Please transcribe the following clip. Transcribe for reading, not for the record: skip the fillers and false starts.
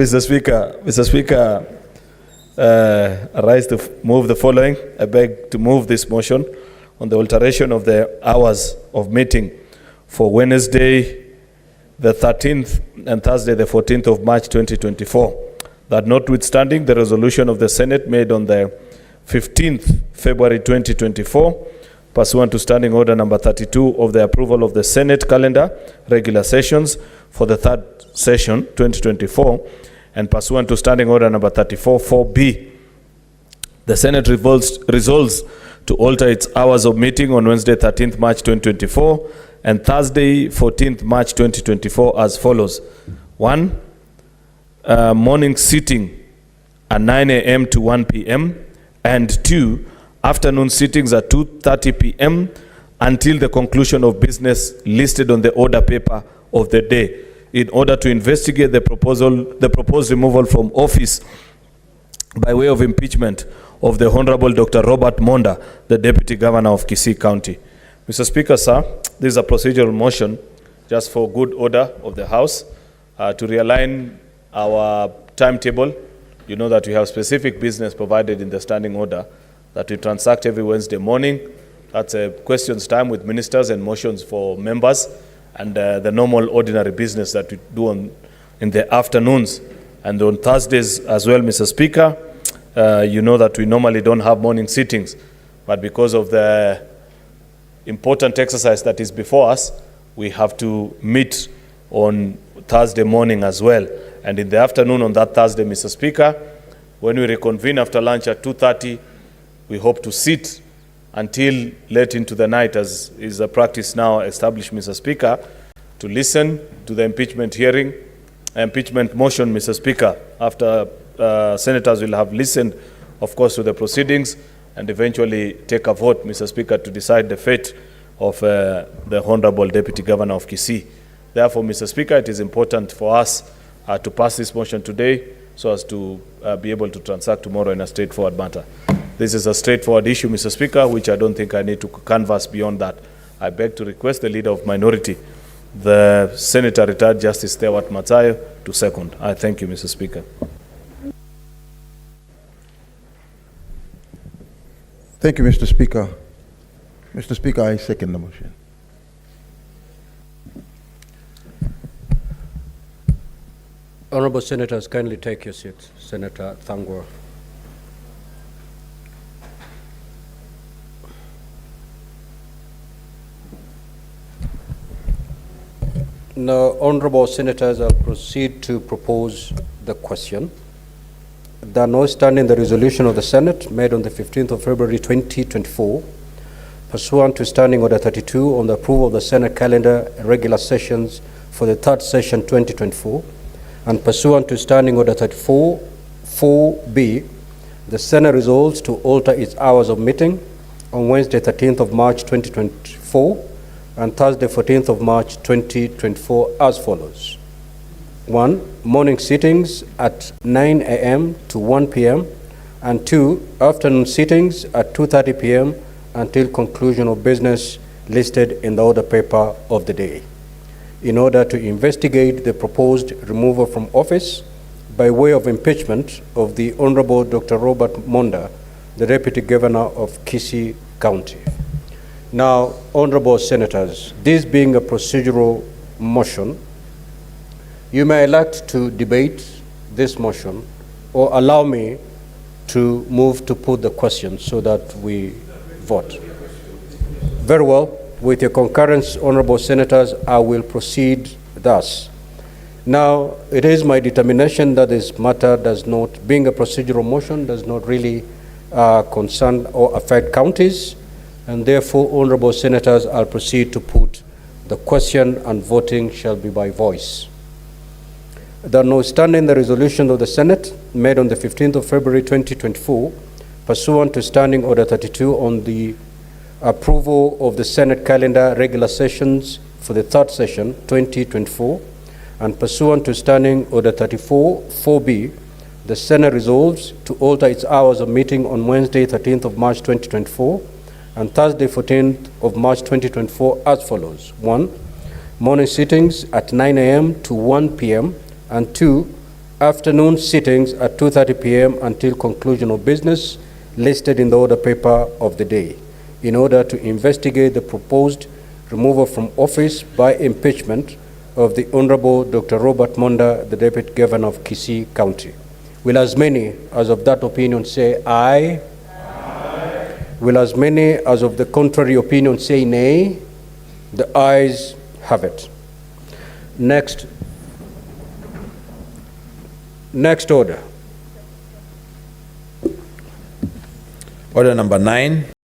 Mr. Speaker, I rise to move the following. I beg to move this motion on the alteration of the hours of meeting for Wednesday, the 13th, and Thursday, the 14th of March, 2024. That notwithstanding the resolution of the Senate made on the 15th February 2024, pursuant to Standing Order number 32 of the approval of the Senate calendar, regular sessions for the third session 2024, and pursuant to Standing Order number 34 4B, the Senate resolves to alter its hours of meeting on Wednesday 13th March 2024 and Thursday 14th March 2024 as follows. 1. Morning sitting at 9 a.m. to 1 p.m. and 2. Afternoon sittings at 2:30 p.m. until the conclusion of business listed on the order paper of the day, in order to investigate the proposed removal from office by way of impeachment of the Honorable Dr. Robert Monda, the Deputy Governor of KISII County. Mr. Speaker, sir, this is a procedural motion just for good order of the House to realign our timetable. You know that we have specific business provided in the standing order that we transact every Wednesday morning. That's a questions time with ministers and motions for members, and the normal ordinary business that we do in the afternoons and on Thursdays as well, Mr. Speaker. You know that we normally don't have morning sittings, but because of the important exercise that is before us, we have to meet on Thursday morning as well. And in the afternoon on that Thursday, Mr. Speaker, when we reconvene after lunch at 2:30, we hope to sit until late into the night, as is a practice now established, Mr. Speaker, to listen to the impeachment hearing, impeachment motion, Mr. Speaker, after senators will have listened, of course, to the proceedings and eventually take a vote, Mr. Speaker, to decide the fate of the Honorable Deputy Governor of KISII. Therefore, Mr. Speaker, it is important for us to pass this motion today so as to be able to transact tomorrow in a straightforward matter. This is a straightforward issue, Mr. Speaker, which I don't think I need to canvass beyond that. I beg to request the Leader of Minority, the Senator Retired Justice Stewart Matsayo, to second. I thank you, Mr. Speaker. Thank you, Mr. Speaker. Mr. Speaker, I second the motion. Honorable Senators, kindly take your seats. Senator Thangwa. Now, Honorable Senators, I'll proceed to propose the question. That notwithstanding the resolution of the Senate made on the 15th of February 2024, pursuant to Standing Order 32 on the approval of the Senate calendar regular sessions for the third session 2024, and pursuant to Standing Order 34 4B, the Senate resolves to alter its hours of meeting on Wednesday 13th of March 2024 and Thursday 14th of March 2024 as follows. 1. Morning sittings at 9 a.m. to 1 p.m. and 2. Afternoon sittings at 2:30 p.m. until conclusion of business listed in the order paper of the day, in order to investigate the proposed removal from office by way of impeachment of the Honorable Dr. Robert Monda, the Deputy Governor of KISII County. Now, Honorable Senators, this being a procedural motion, you may elect to debate this motion or allow me to move to put the question so that we vote. Very well. With your concurrence, Honorable Senators, I will proceed thus. Now, it is my determination that this matter does not, being a procedural motion, does not really concern or affect counties, and therefore, Honorable Senators, I'll proceed to put the question, and voting shall be by voice. That notwithstanding the resolution of the Senate made on the 15th of February 2024, pursuant to Standing Order 32 on the approval of the Senate calendar regular sessions for the third session 2024, and pursuant to Standing Order 34 4B, the Senate resolves to alter its hours of meeting on Wednesday 13th of March 2024 and Thursday 14th of March 2024 as follows. 1. Morning sittings at 9 a.m. to 1 p.m. and 2. afternoon sittings at 2:30 p.m. until conclusion of business listed in the order paper of the day, in order to investigate the proposed removal from office by impeachment of the Honorable Dr. Robert Monda, the Deputy Governor of KISII County. Will as many as of that opinion say aye? Aye. Will as many as of the contrary opinion say nay? The ayes have it. Next order. Order number 9.